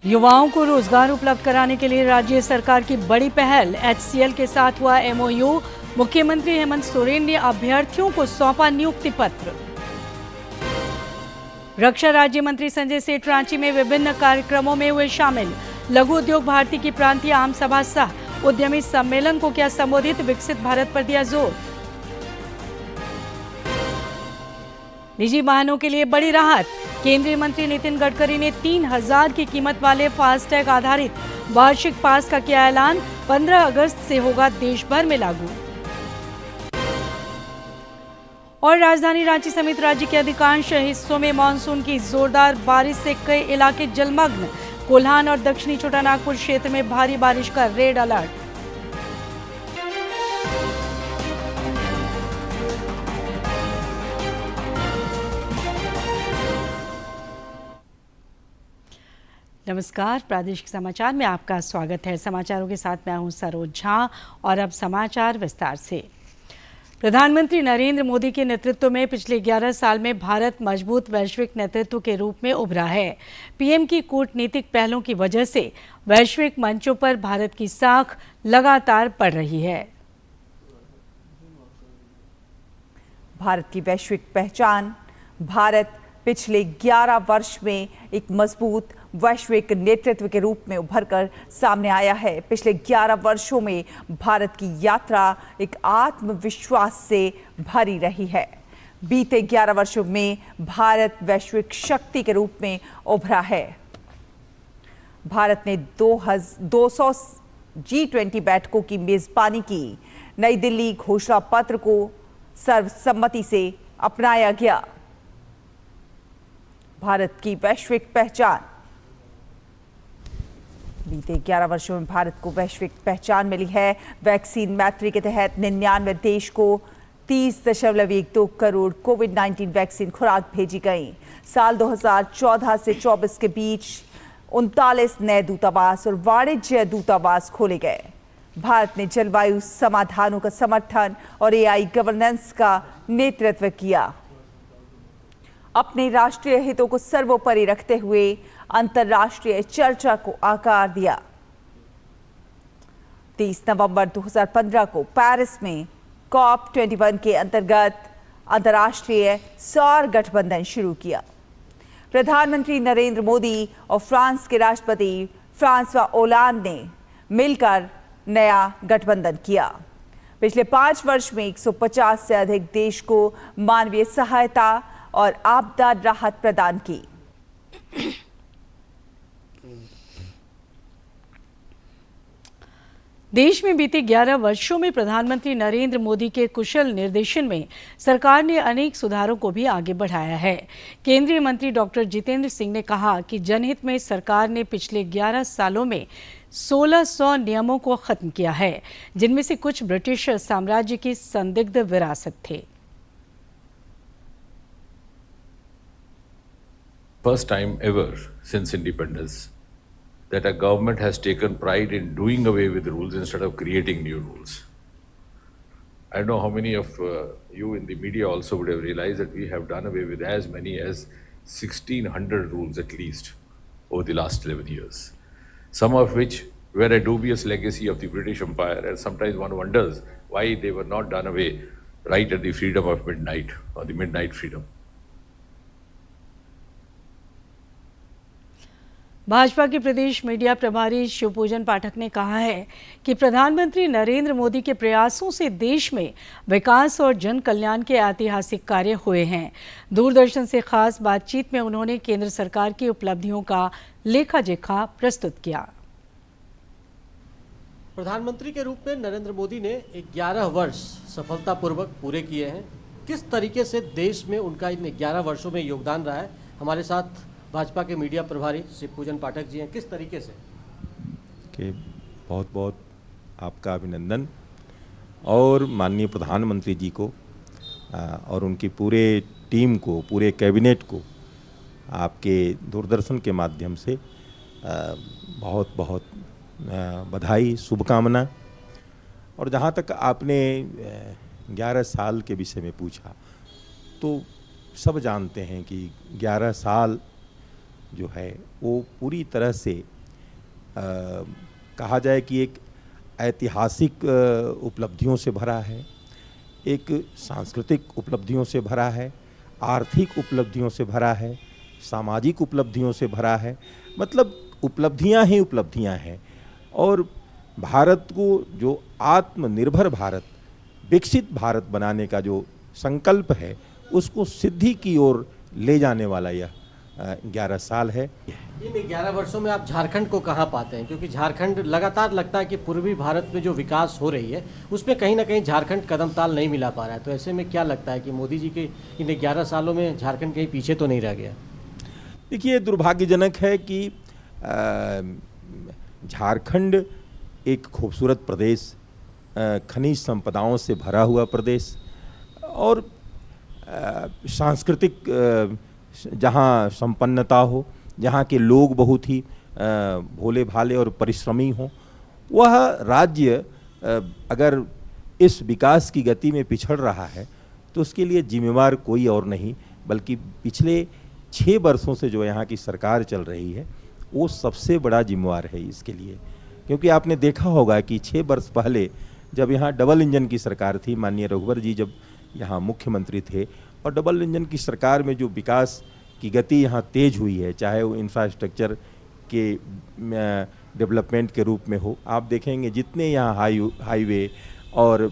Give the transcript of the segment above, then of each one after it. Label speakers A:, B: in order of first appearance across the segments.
A: युवाओं को रोजगार उपलब्ध कराने के लिए राज्य सरकार की बड़ी पहल। HCL के साथ हुआ MOU। मुख्यमंत्री हेमंत सोरेन ने अभ्यर्थियों को सौंपा नियुक्ति पत्र। रक्षा राज्य मंत्री संजय सेठ रांची में विभिन्न कार्यक्रमों में हुए शामिल। लघु उद्योग भारती की प्रांतीय आम सभा सह उद्यमी सम्मेलन को किया संबोधित। विकसित भारत पर दिया जोर। निजी वाहनों के लिए बड़ी राहत। केंद्रीय मंत्री नितिन गडकरी ने 3000 की कीमत वाले फास्टैग आधारित वार्षिक पास का किया ऐलान। 15 अगस्त से होगा देश भर में लागू। और राजधानी रांची समेत राज्य के अधिकांश हिस्सों में मानसून की जोरदार बारिश से कई इलाके जलमग्न। कोल्हान और दक्षिणी छोटानागपुर क्षेत्र में भारी बारिश का रेड अलर्ट। नमस्कार, प्रादेशिक समाचार में आपका स्वागत है। समाचारों के साथ मैं हूं सरोज झा और अब समाचार विस्तार से। प्रधानमंत्री नरेंद्र मोदी के नेतृत्व में पिछले 11 साल में भारत मजबूत वैश्विक नेतृत्व के रूप में उभरा है। पीएम की कूटनीतिक पहलों की वजह से वैश्विक मंचों पर भारत की साख लगातार बढ़ रही है।
B: भारत की वैश्विक पहचान। भारत पिछले 11 वर्ष में एक मजबूत वैश्विक नेतृत्व के रूप में उभरकर सामने आया है। पिछले 11 वर्षों में भारत की यात्रा एक आत्मविश्वास से भरी रही है। बीते 11 वर्षों में भारत वैश्विक शक्ति के रूप में उभरा है। भारत ने 200 G20 बैठकों की मेजबानी की। नई दिल्ली घोषणा पत्र को सर्वसम्मति से अपनाया गया। भारत की वैश्विक पहचान। बीते 11 वर्षों में भारत को वैश्विक पहचान मिली है। वैक्सीन मैत्री के तहत 99 देश को 30.12 करोड़ कोविड-19 वैक्सीन खुराक भेजी गई। साल 2014 से 24 के बीच 39 नए दूतावास और वाणिज्य दूतावास खोले गए। भारत ने जलवायु समाधानों का समर्थन और AI गवर्नेंस का नेतृत्व किया। अपने राष्ट्रीय हितों को सर्वोपरि रखते हुए अंतर्राष्ट्रीय चर्चा को आकार दिया। 30 नवंबर 2015 को पेरिस में COP21 के अंतर्गत अंतर्राष्ट्रीय सौर गठबंधन शुरू किया। प्रधानमंत्री नरेंद्र मोदी और फ्रांस के राष्ट्रपति फ्रांसवा ओलांद ने मिलकर नया गठबंधन किया। पिछले 5 वर्ष में 150 से अधिक देश को मानवीय सहायता और आपदा राहत प्रदान की।
A: देश में बीते 11 वर्षों में प्रधानमंत्री नरेंद्र मोदी के कुशल निर्देशन में सरकार ने अनेक सुधारों को भी आगे बढ़ाया है। केंद्रीय मंत्री डॉक्टर जितेंद्र सिंह ने कहा कि जनहित में सरकार ने पिछले 11 सालों में 1600 नियमों को खत्म किया है, जिनमें से कुछ ब्रिटिश साम्राज्य की संदिग्ध विरासत थे।
C: First time ever since independence that a government has taken pride in doing away with rules instead of creating new rules. I don't know how many of you in the media also would have realized that we have done away with as many as 1600 rules at least over the last 11 years. Some of which were a dubious legacy of the British Empire, and sometimes one wonders why they were not done away right at the freedom of midnight or the midnight freedom.
A: Bhajpa के प्रदेश media प्रभारी शिवपूजन पाठक ने कहा है कि प्रधानमंत्री नरेंद्र मोदी के प्रयासों से देश में विकास और जन कल्याण के ऐतिहासिक कार्य हुए हैं। दूरदर्शन से खास बातचीत में उन्होंने केंद्र सरकार की उपलब्धियों का लेखा जोखा प्रस्तुत किया।
D: प्रधानमंत्री के रूप में नरेंद्र मोदी ने 11 वर्ष सफलतापूर्वक पूरे किए हैं। किस तरीके से देश में उनका इन 11 वर्षों में योगदान रहा है, हमारे साथ भाजपा के मीडिया प्रभारी शिवपूजन पाठक जी हैं। किस तरीके से?
E: कि बहुत बहुत आपका अभिनंदन और माननीय प्रधानमंत्री जी को और उनकी पूरे टीम को, पूरे कैबिनेट को आपके दूरदर्शन के माध्यम से बहुत बहुत बधाई, शुभकामना। और जहाँ तक आपने 11 साल के विषय में पूछा, तो सब जानते हैं कि 11 साल जो है वो पूरी तरह से कहा जाए कि एक ऐतिहासिक उपलब्धियों से भरा है, एक सांस्कृतिक उपलब्धियों से भरा है, आर्थिक उपलब्धियों से भरा है, सामाजिक उपलब्धियों से भरा है। मतलब उपलब्धियां ही उपलब्धियां हैं। और भारत को जो आत्मनिर्भर भारत, विकसित भारत बनाने का जो संकल्प है, उसको सिद्धि की ओर ले जाने वाला यह 11 साल है।
D: इन 11 वर्षों में आप झारखंड को कहाँ पाते हैं? क्योंकि झारखंड लगातार लगता है कि पूर्वी भारत में जो विकास हो रही है उसमें कहीं ना कहीं झारखंड कदम ताल नहीं मिला पा रहा है। तो ऐसे में क्या लगता है कि मोदी जी के इन 11 सालों में झारखंड कहीं पीछे तो नहीं रह गया?
E: देखिए, दुर्भाग्यजनक है कि झारखंड एक खूबसूरत प्रदेश, खनिज संपदाओं से भरा हुआ प्रदेश और सांस्कृतिक जहाँ संपन्नता हो, जहाँ के लोग बहुत ही भोले भाले और परिश्रमी हों, वह राज्य अगर इस विकास की गति में पिछड़ रहा है तो उसके लिए जिम्मेवार कोई और नहीं बल्कि पिछले 6 वर्षों से जो यहाँ की सरकार चल रही है वो सबसे बड़ा जिम्मेवार है इसके लिए। क्योंकि आपने देखा होगा कि 6 वर्ष पहले जब यहाँ डबल इंजन की सरकार थी, माननीय रघुवर जी जब यहाँ मुख्यमंत्री थे, और डबल इंजन की सरकार में जो विकास की गति यहाँ तेज हुई है, चाहे वो इंफ्रास्ट्रक्चर के डेवलपमेंट के रूप में हो, आप देखेंगे जितने यहाँ हाईवे और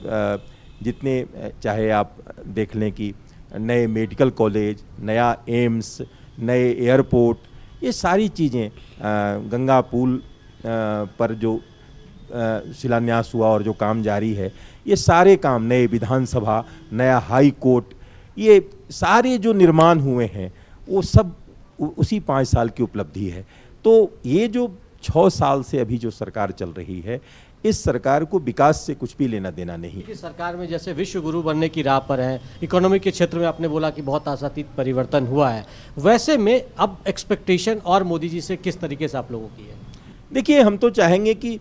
E: जितने चाहे आप देख लें कि नए मेडिकल कॉलेज, नया एम्स, नए एयरपोर्ट, ये सारी चीज़ें, गंगा पुल पर जो शिलान्यास हुआ और जो काम जारी है, ये सारे काम, नए विधानसभा, नया हाई कोर्ट, ये सारे जो निर्माण हुए हैं वो सब उसी 5 साल की उपलब्धि है। तो ये जो 6 साल से अभी जो सरकार चल रही है, इस सरकार को विकास से कुछ भी लेना देना नहीं।
D: कि सरकार में जैसे विश्व गुरु बनने की राह पर है, इकोनॉमी के क्षेत्र में आपने बोला कि बहुत आशातीत परिवर्तन हुआ है, वैसे में अब एक्सपेक्टेशन और मोदी जी से किस तरीके से आप लोगों की है?
E: देखिए, हम तो चाहेंगे कि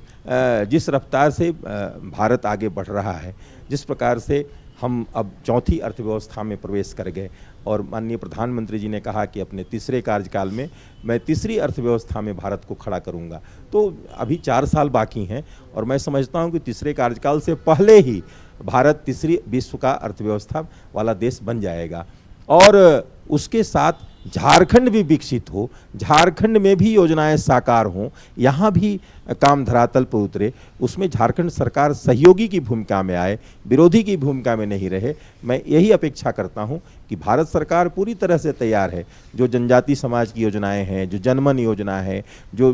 E: जिस रफ्तार से भारत आगे बढ़ रहा है, जिस प्रकार से हम अब चौथी अर्थव्यवस्था में प्रवेश कर गए और माननीय प्रधानमंत्री जी ने कहा कि अपने तीसरे कार्यकाल में मैं तीसरी अर्थव्यवस्था में भारत को खड़ा करूंगा, तो अभी 4 साल बाकी हैं और मैं समझता हूं कि तीसरे कार्यकाल से पहले ही भारत तीसरी विश्व का अर्थव्यवस्था वाला देश बन जाएगा और उसके साथ झारखंड भी विकसित हो, झारखंड में भी योजनाएं साकार हों, यहाँ भी काम धरातल पर उतरे, उसमें झारखंड सरकार सहयोगी की भूमिका में आए, विरोधी की भूमिका में नहीं रहे। मैं यही अपेक्षा करता हूँ कि भारत सरकार पूरी तरह से तैयार है। जो जनजाति समाज की योजनाएं हैं, जो जनमन योजना है, जो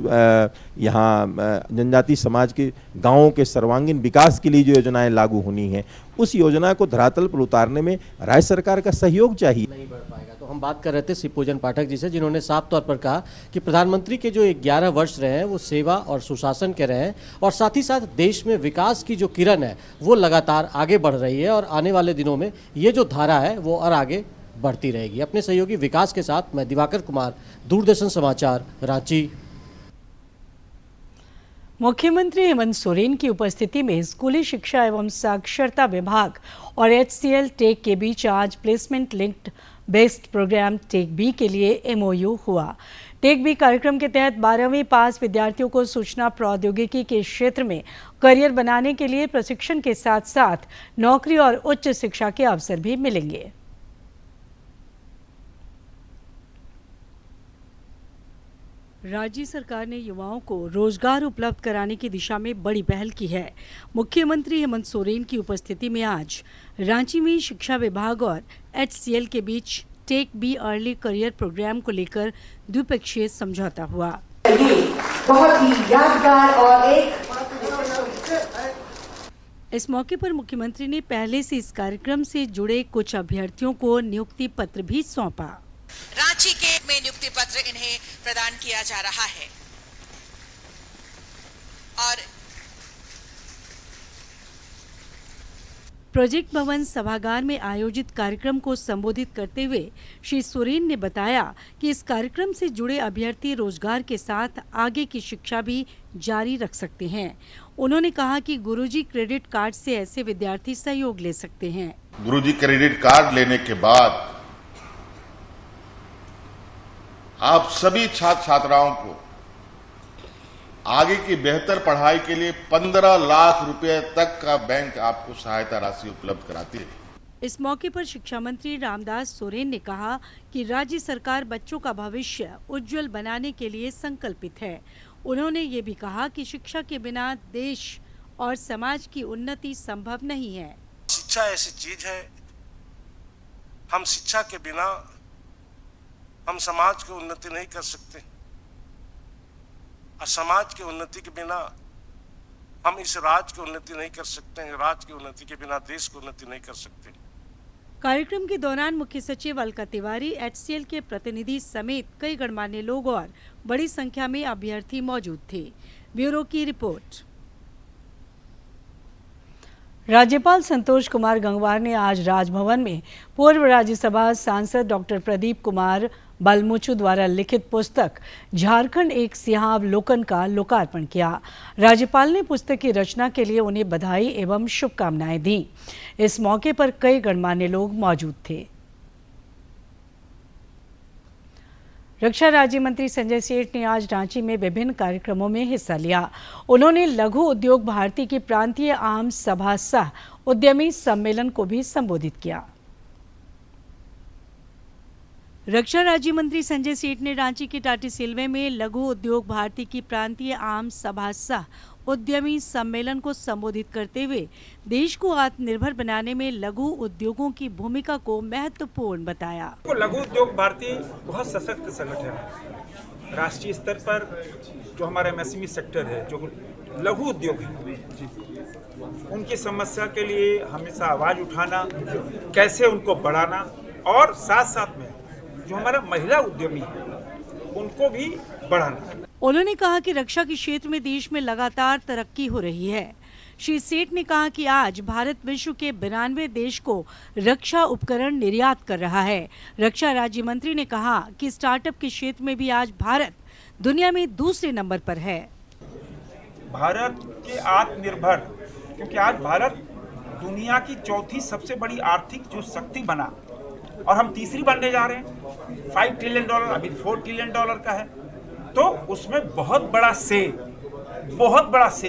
E: यहाँ जनजाति समाज के गाँवों के सर्वांगीण विकास के लिए जो योजनाएं लागू होनी है, उस योजना को धरातल पर उतारने में राज्य सरकार का सहयोग चाहिए।
D: नहीं बढ़ पाएगा। तो हम बात कर रहे थे शिवपूजन पाठक जी से, जिन्होंने साफ तौर पर कहा कि प्रधानमंत्री के जो 11 वर्ष रहे हैं वो सेवा और सुशासन के रहे हैं और साथ ही साथ देश में विकास की जो किरण है वो लगातार आगे बढ़ रही है और आने वाले दिनों में ये जो धारा है वो और आगे बढ़ती रहेगी। अपने सहयोगी विकास के साथ मैं दिवाकर कुमार, दूरदर्शन समाचार, रांची।
A: मुख्यमंत्री हेमंत सोरेन की उपस्थिति में स्कूली शिक्षा एवं साक्षरता विभाग और HCL टेक के बीच आज placement linked based programme tech B के लिए MOU हुआ। टेक बी कार्यक्रम के तहत 12वीं पास विद्यार्थियों को सूचना प्रौद्योगिकी के क्षेत्र में करियर बनाने के लिए प्रशिक्षण के साथ साथ नौकरी और उच्च शिक्षा के अवसर भी मिलेंगे। राज्य सरकार ने युवाओं को रोजगार उपलब्ध कराने की दिशा में बड़ी पहल की है। मुख्यमंत्री हेमंत सोरेन की उपस्थिति में आज रांची में शिक्षा विभाग और HCL के बीच TechBee early career programme को लेकर द्विपक्षीय समझौता हुआ।
F: बहुत ही यादगार और
A: इस मौके पर मुख्यमंत्री ने पहले से इस कार्यक्रम से जुड़े कुछ अभ्यर्थियों को नियुक्ति पत्र भी सौंपा।
G: रांची के में नियुक्ति पत्र इन्हें प्रदान किया जा रहा है और
A: प्रोजेक्ट भवन सभागार में आयोजित कार्यक्रम को संबोधित करते हुए श्री सोरेन ने बताया कि इस कार्यक्रम से जुड़े अभ्यर्थी रोजगार के साथ आगे की शिक्षा भी जारी रख सकते हैं। उन्होंने कहा कि गुरुजी क्रेडिट कार्ड से ऐसे विद्यार्थी सहयोग ले सकते हैं।
H: गुरुजी क्रेडिट कार्ड लेने के बाद आप सभी छात्र छात्राओं को आगे की बेहतर पढ़ाई के लिए 15 लाख रुपए तक का बैंक आपको सहायता राशि उपलब्ध कराती है।
A: इस मौके पर शिक्षा मंत्री रामदास सोरेन ने कहा कि राज्य सरकार बच्चों का भविष्य उज्जवल बनाने के लिए संकल्पित है। उन्होंने ये भी कहा कि शिक्षा के बिना देश और समाज की उन्नति संभव नहीं है।
I: शिक्षा ऐसी चीज है, हम शिक्षा के बिना हम समाज की उन्नति नहीं कर सकते, और समाज की उन्नति के बिना हम इस राज्य की उन्नति नहीं कर सकते हैं, राज्य की उन्नति के बिना देश की उन्नति नहीं कर सकते।
A: कार्यक्रम के दौरान मुख्य सचिव अलका तिवारी, HCL के प्रतिनिधि समेत कई गणमान्य लोग और बड़ी संख्या में अभ्यर्थी मौजूद थे। ब्यूरो की रिपोर्ट। राज्यपाल संतोष कुमार गंगवार ने आज राजभवन में पूर्व राज्यसभा सांसद डॉक्टर प्रदीप कुमार बलमुचु द्वारा लिखित पुस्तक झारखंड एक सिंहावलोकन का लोकार्पण किया। राज्यपाल ने पुस्तक की रचना के लिए उन्हें बधाई एवं शुभकामनाएं दी। इस मौके पर कई गणमान्य लोग मौजूद थे। रक्षा राज्य मंत्री संजय सेठ ने आज रांची में विभिन्न कार्यक्रमों में हिस्सा लिया। उन्होंने लघु उद्योग भारती की प्रांतीय आम सभा सह उद्यमी सम्मेलन को भी संबोधित किया। रक्षा राज्य मंत्री संजय सेठ ने रांची के टाटीसिलवे में लघु उद्योग भारती की प्रांतीय आम सभा सह उद्यमी सम्मेलन को संबोधित करते हुए देश को आत्मनिर्भर बनाने में लघु उद्योगों की भूमिका को महत्वपूर्ण बताया।
J: लघु उद्योग भारती बहुत सशक्त संगठन है। राष्ट्रीय स्तर पर जो हमारा MSME सेक्टर है, जो लघु उद्योग है, उनकी समस्या के लिए हमेशा आवाज उठाना, कैसे उनको बढ़ाना, और साथ साथ में जो हमारा महिला उद्यमी है उनको भी बढ़ाना।
A: उन्होंने कहा कि रक्षा के क्षेत्र में देश में लगातार तरक्की हो रही है। श्री सेठ ने कहा कि आज भारत विश्व के 92 देश को रक्षा उपकरण निर्यात कर रहा है। रक्षा राज्य मंत्री ने कहा कि स्टार्टअप के क्षेत्र में भी आज भारत दुनिया में दूसरे नंबर पर है।
J: भारत के आत्मनिर्भर, क्योंकि आज भारत दुनिया की चौथी सबसे बड़ी आर्थिक जो शक्ति बना, और हम तीसरी बनने जा रहे हैं। $5 ट्रिलियन, अभी $4 ट्रिलियन का है, तो उसमें बहुत बड़ा से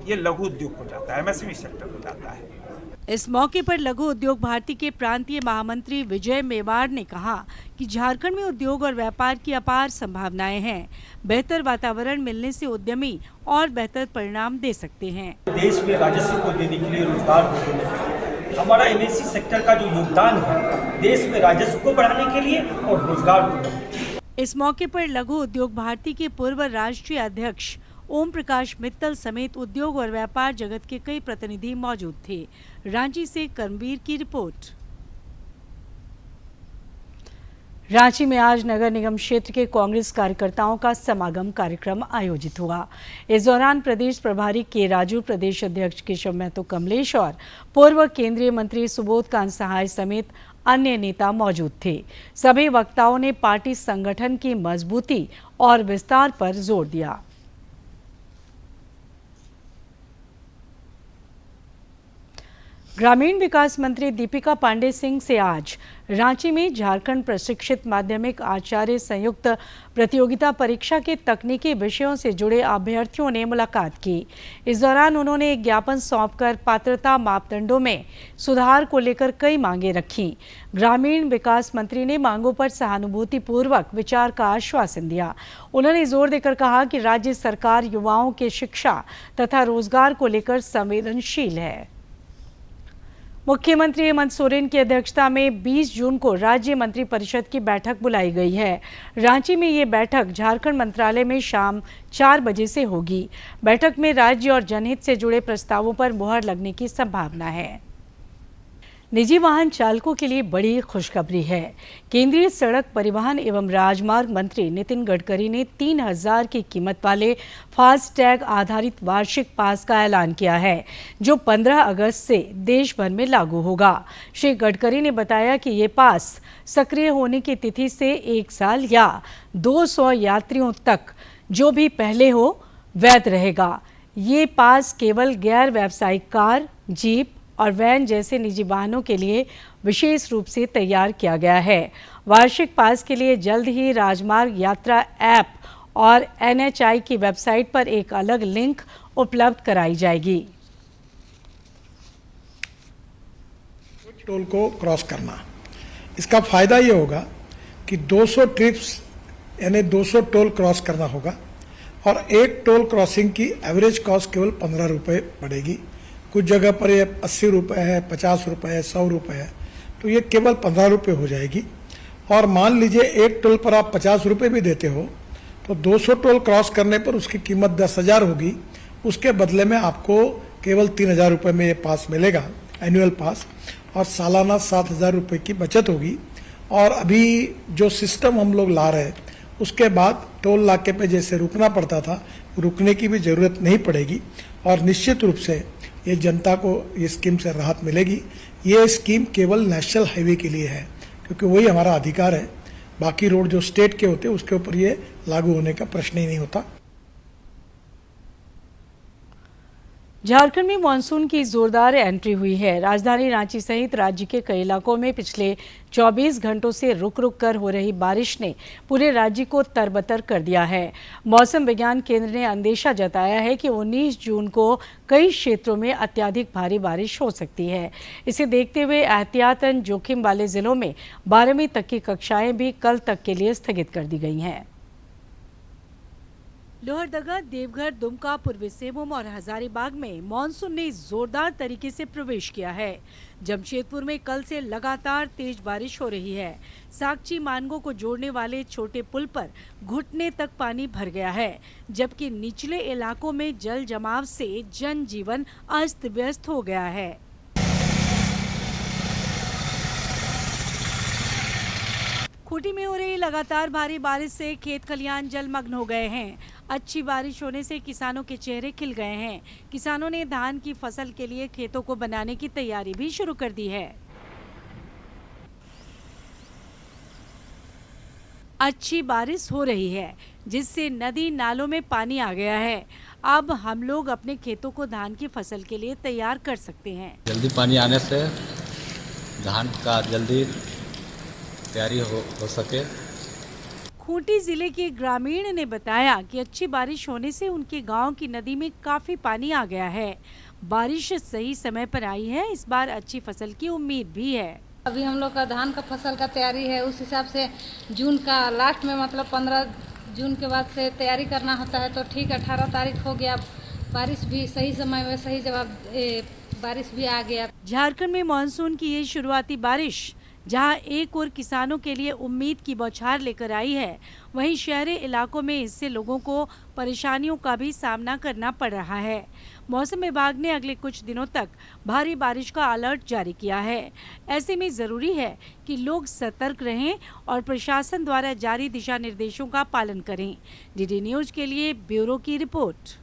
J: ये लघु उद्योग को जाता है, MSME सेक्टर को जाता है।
A: इस मौके पर लघु उद्योग भारती के प्रांतीय महामंत्री विजय मेवाड़ ने कहा कि झारखंड में उद्योग और व्यापार की अपार संभावनाएं हैं। बेहतर वातावरण मिलने से उद्यमी और बेहतर परिणाम दे सकते हैं।
K: देश में राजस्व को देने के लिए, रोजगार को देने के लिए हमारा MSME सेक्टर का जो योगदान है देश में राजस्व को बढ़ाने के लिए और रोजगार को बढ़ाने के लिए।
A: इस मौके पर लघु उद्योग भारती के पूर्व राष्ट्रीय अध्यक्ष ओम प्रकाश मित्तल समेत उद्योग और व्यापार जगत के कई प्रतिनिधि मौजूद थे। रांची से कर्मवीर की रिपोर्ट। रांची में आज नगर निगम क्षेत्र के कांग्रेस कार्यकर्ताओं का समागम कार्यक्रम आयोजित हुआ। इस दौरान प्रदेश प्रभारी के राजू, प्रदेश अध्यक्ष केशव महतो कमलेश और पूर्व केंद्रीय मंत्री सुबोध कांत सहाय समेत अन्य नेता मौजूद थे। सभी वक्ताओं ने पार्टी संगठन की मजबूती और विस्तार पर जोर दिया। ग्रामीण विकास मंत्री दीपिका पांडे सिंह से आज रांची में झारखंड प्रशिक्षित माध्यमिक आचार्य संयुक्त प्रतियोगिता परीक्षा के तकनीकी विषयों से जुड़े अभ्यर्थियों ने मुलाकात की। इस दौरान उन्होंने एक ज्ञापन सौंपकर पात्रता मापदंडों में सुधार को लेकर कई मांगे रखी। ग्रामीण विकास मंत्री ने मांगों पर सहानुभूतिपूर्वक विचार का आश्वासन दिया। उन्होंने जोर देकर कहा कि राज्य सरकार युवाओं के शिक्षा तथा रोजगार को लेकर संवेदनशील है। मुख्यमंत्री हेमंत सोरेन की अध्यक्षता में 20 जून को राज्य मंत्री परिषद की बैठक बुलाई गई है। रांची में ये बैठक झारखंड मंत्रालय में शाम 4 बजे से होगी। बैठक में राज्य और जनहित से जुड़े प्रस्तावों पर मुहर लगने की संभावना है। निजी वाहन चालकों के लिए बड़ी खुशखबरी है। केंद्रीय सड़क परिवहन एवं राजमार्ग मंत्री नितिन गडकरी ने 3000 की कीमत वाले फास्टैग आधारित वार्षिक पास का ऐलान किया है, जो 15 अगस्त से देश भर में लागू होगा। श्री गडकरी ने बताया कि ये पास सक्रिय होने की तिथि से 1 साल या 200 यात्रियों तक जो भी पहले हो वैध रहेगा। ये पास केवल गैर व्यावसायिक कार, जीप और वैन जैसे निजी वाहनों के लिए विशेष रूप से तैयार किया गया है। वार्षिक पास के लिए जल्द ही राजमार्ग यात्रा ऐप और NHI की वेबसाइट पर एक अलग लिंक उपलब्ध कराई जाएगी।
L: टोल को क्रॉस करना, इसका फायदा ये होगा कि 200 ट्रिप्स यानी 200 टोल क्रॉस करना होगा और एक टोल क्रॉसिंग की एवरेज कॉस्ट केवल 15 रुपये पड़ेगी। कुछ जगह पर ये 80 रुपये है, 50 रुपये है, 100 रुपये है, तो ये केवल 15 रुपये हो जाएगी। और मान लीजिए एक टोल पर आप 50 रुपये भी देते हो तो 200 टोल क्रॉस करने पर उसकी कीमत 10,000 होगी। उसके बदले में आपको केवल 3,000 रुपये में ये पास मिलेगा, एनुअल पास, और सालाना 7,000 रुपये की बचत होगी। और अभी जो सिस्टम हम लोग ला रहे हैं उसके बाद टोल नाके पे जैसे रुकना पड़ता था, रुकने की भी जरूरत नहीं पड़ेगी और निश्चित रूप से ये जनता को ये स्कीम से राहत मिलेगी। ये स्कीम केवल नेशनल हाईवे के लिए है क्योंकि वही हमारा अधिकार है। बाकी रोड जो स्टेट के होते हैं उसके ऊपर ये लागू होने का प्रश्न ही नहीं होता।
A: झारखंड में मानसून की जोरदार एंट्री हुई है। राजधानी रांची सहित राज्य के कई इलाकों में पिछले 24 घंटों से रुक रुक कर हो रही बारिश ने पूरे राज्य को तरबतर कर दिया है। मौसम विज्ञान केंद्र ने अंदेशा जताया है कि 19 जून को कई क्षेत्रों में अत्यधिक भारी बारिश हो सकती है। इसे देखते हुए एहतियातन जोखिम वाले जिलों में 12वीं तक की कक्षाएं भी कल तक के लिए स्थगित कर दी गई हैं। लोहरदगा, देवघर, दुमका, पूर्वी सिंहभूम और हजारीबाग में मानसून ने जोरदार तरीके से प्रवेश किया है। जमशेदपुर में कल से लगातार तेज बारिश हो रही है। साकची मानगो को जोड़ने वाले छोटे पुल पर घुटने तक पानी भर गया है, जबकि निचले इलाकों में जल जमाव से जनजीवन अस्त व्यस्त हो गया है। खूंटी में हो रही लगातार भारी बारिश से खेत खलियान जलमग्न हो गए हैं। अच्छी बारिश होने से किसानों के चेहरे खिल गए हैं। किसानों ने धान की फसल के लिए खेतों को बनाने की तैयारी भी शुरू कर दी है। अच्छी बारिश हो रही है जिससे नदी नालों में पानी आ गया है। अब हम लोग अपने खेतों को धान की फसल के लिए तैयार कर सकते हैं।
M: जल्दी पानी आने से धान का जल्दी तैयारी हो सके।
A: खूंटी जिले के ग्रामीण ने बताया कि अच्छी बारिश होने से उनके गांव की नदी में काफी पानी आ गया है। बारिश सही समय पर आई है, इस बार अच्छी फसल की उम्मीद भी है।
N: अभी हम लोग का धान का फसल का तैयारी है, उस हिसाब से जून का लास्ट में मतलब 15 जून के बाद से तैयारी करना होता है। तो ठीक 18 तारीख हो गया, बारिश भी सही समय में सही जवाब बारिश भी आ गया।
A: झारखंड में मानसून की ये शुरुआती बारिश जहां एक ओर किसानों के लिए उम्मीद की बौछार लेकर आई है, वहीं शहरी इलाकों में इससे लोगों को परेशानियों का भी सामना करना पड़ रहा है। मौसम विभाग ने अगले कुछ दिनों तक भारी बारिश का अलर्ट जारी किया है। ऐसे में जरूरी है कि लोग सतर्क रहें और प्रशासन द्वारा जारी दिशा निर्देशों का पालन करें। डीडी न्यूज के लिए ब्यूरो की रिपोर्ट।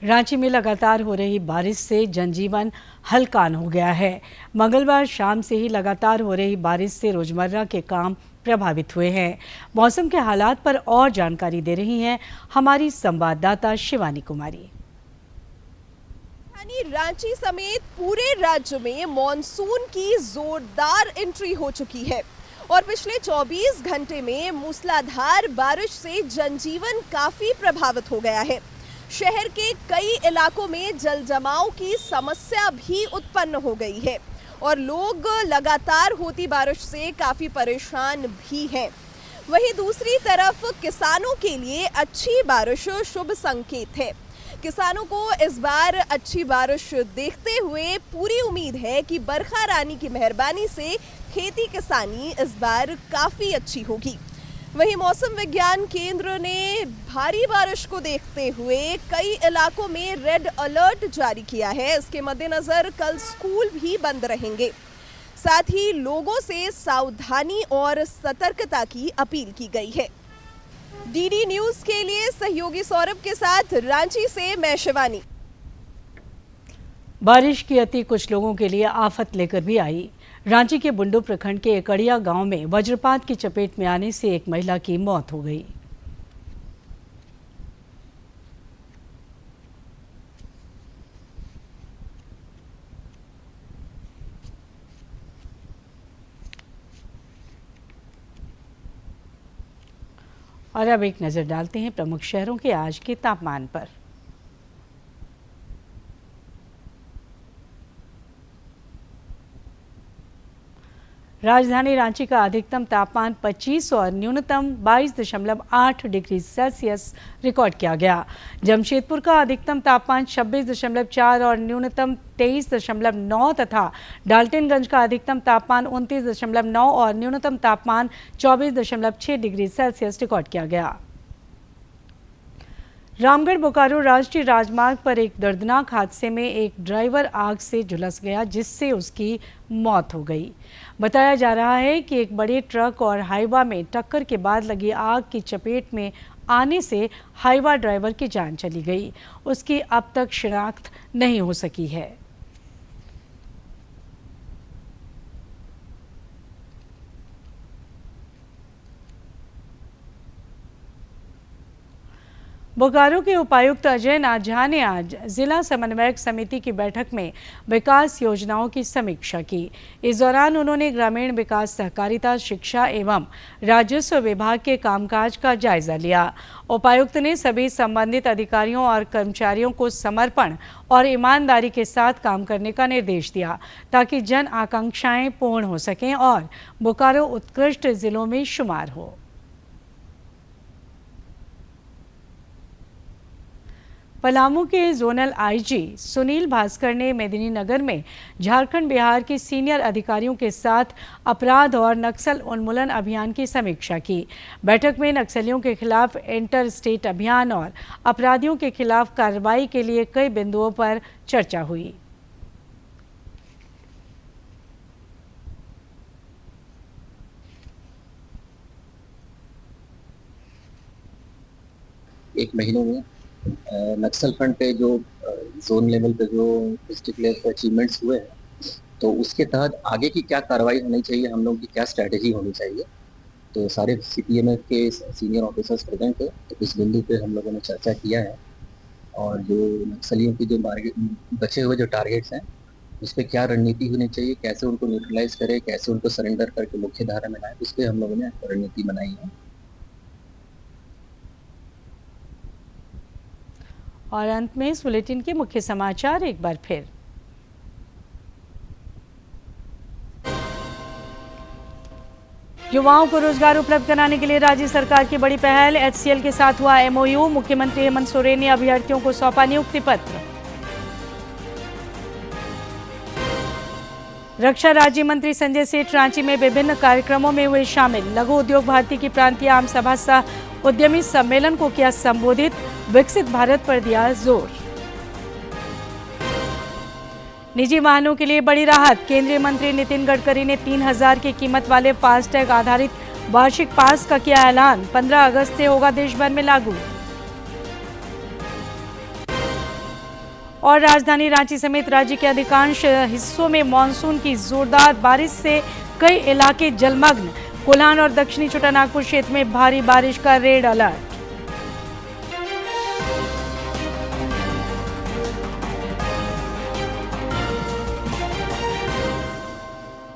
A: रांची में लगातार हो रही बारिश से जनजीवन हलकान हो गया है। मंगलवार शाम से ही लगातार हो रही बारिश से रोजमर्रा के काम प्रभावित हुए हैं। मौसम के हालात पर और जानकारी दे रही हैं हमारी संवाददाता शिवानी कुमारी।
O: रांची समेत पूरे राज्य में मॉनसून की जोरदार एंट्री हो चुकी है और पिछले 24 घंटे में मूसलाधार बारिश से जनजीवन काफी प्रभावित हो गया है। शहर के कई इलाकों में जल जमाव की समस्या भी उत्पन्न हो गई है और लोग लगातार होती बारिश से काफी परेशान भी हैं। वहीं दूसरी तरफ किसानों के लिए अच्छी बारिश शुभ संकेत है। किसानों को इस बार अच्छी बारिश देखते हुए पूरी उम्मीद है कि बरखा रानी की मेहरबानी से खेती किसानी इस बार काफी अच्छी होगी। वहीं मौसम विज्ञान केंद्र ने भारी बारिश को देखते हुए कई इलाकों में रेड अलर्ट जारी किया है। इसके मद्देनजर कल स्कूल भी बंद रहेंगे। साथ ही लोगों से सावधानी और सतर्कता की अपील की गई है। डीडी न्यूज के लिए सहयोगी सौरभ के साथ रांची से मैं शिवानी।
A: बारिश की अति कुछ लोगों के लिए आफत लेकर भी आई। रांची के बुंडू प्रखंड के एकड़िया गांव में वज्रपात की चपेट में आने से एक महिला की मौत हो गई। और अब एक नजर डालते हैं प्रमुख शहरों के आज के तापमान पर। राजधानी रांची का अधिकतम तापमान 25 और न्यूनतम 22.8 डिग्री सेल्सियस रिकॉर्ड किया गया। जमशेदपुर का अधिकतम तापमान 26.4 और न्यूनतम 23.9 तथा डाल्टनगंज का अधिकतम तापमान 29.9 और न्यूनतम तापमान 24.6 डिग्री सेल्सियस रिकॉर्ड किया गया। रामगढ़ बोकारो राष्ट्रीय राजमार्ग पर एक दर्दनाक हादसे में एक ड्राइवर आग से झुलस गया, जिससे उसकी मौत हो गई। बताया जा रहा है कि एक बड़े ट्रक और हाईवा में टक्कर के बाद लगी आग की चपेट में आने से हाईवा ड्राइवर की जान चली गई। उसकी अब तक शिनाख्त नहीं हो सकी है। बोकारो के उपायुक्त अजय नाथ झा ने आज जिला समन्वयक समिति की बैठक में विकास योजनाओं की समीक्षा की। इस दौरान उन्होंने ग्रामीण विकास, सहकारिता, शिक्षा एवं राजस्व विभाग के कामकाज का जायजा लिया। उपायुक्त ने सभी संबंधित अधिकारियों और कर्मचारियों को समर्पण और ईमानदारी के साथ काम करने का निर्देश दिया, ताकि जन आकांक्षाएं पूर्ण हो सकें और बोकारो उत्कृष्ट जिलों में शुमार हो। पलामू के जोनल आईजी सुनील भास्कर ने मेदिनीनगर में झारखंड बिहार के सीनियर अधिकारियों के साथ अपराध और नक्सल उन्मूलन अभियान की समीक्षा की। बैठक में नक्सलियों के खिलाफ इंटर स्टेट अभियान और अपराधियों के खिलाफ कार्रवाई के लिए कई बिंदुओं पर चर्चा हुई।
P: एक महीने में नक्सल फ्रंट पे जो जोन लेवल पे जो डिस्ट्रिक्ट लेवल पे अचीवमेंट्स हुए हैं, तो उसके तहत आगे की क्या कार्रवाई होनी चाहिए, हम लोगों की क्या स्ट्रैटेजी होनी चाहिए। तो सारे CPMF के सीनियर ऑफिसर्स प्रेजेंट है, तो इस बिंदु पे हम लोगों ने चर्चा किया है। और जो नक्सलियों की जो बचे हुए जो टारगेट्स हैं, उस पर क्या रणनीति होनी चाहिए, कैसे उनको न्यूट्रलाइज करें, कैसे उनको सरेंडर करके मुख्य धारा में लाएं, उस पर हम लोगों ने रणनीति बनाई है।
A: और अंत में इस बुलेटिन के मुख्य समाचार एक बार फिर। युवाओं को रोजगार उपलब्ध कराने के लिए राज्य सरकार की बड़ी पहल। HCL के साथ हुआ MOU। मुख्यमंत्री हेमंत सोरेन ने अभ्यर्थियों को सौंपा नियुक्ति पत्र। रक्षा राज्य मंत्री संजय सेठ रांची में विभिन्न कार्यक्रमों में हुए शामिल। लघु उद्योग भारती की प्रांतीय आम सभा सह उद्यमी सम्मेलन को किया संबोधित। विकसित भारत पर दिया जोर। निजी वाहनों के लिए बड़ी राहत। केंद्रीय मंत्री नितिन गडकरी ने 3000 की कीमत वाले फास्टैग आधारित वार्षिक पास का किया ऐलान। 15 अगस्त से होगा देश भर में लागू। और राजधानी रांची समेत राज्य के अधिकांश हिस्सों में मानसून की जोरदार बारिश से कई इलाके जलमग्न। कोल्हान और दक्षिणी छोटा नागपुर क्षेत्र में भारी बारिश का रेड अलर्ट।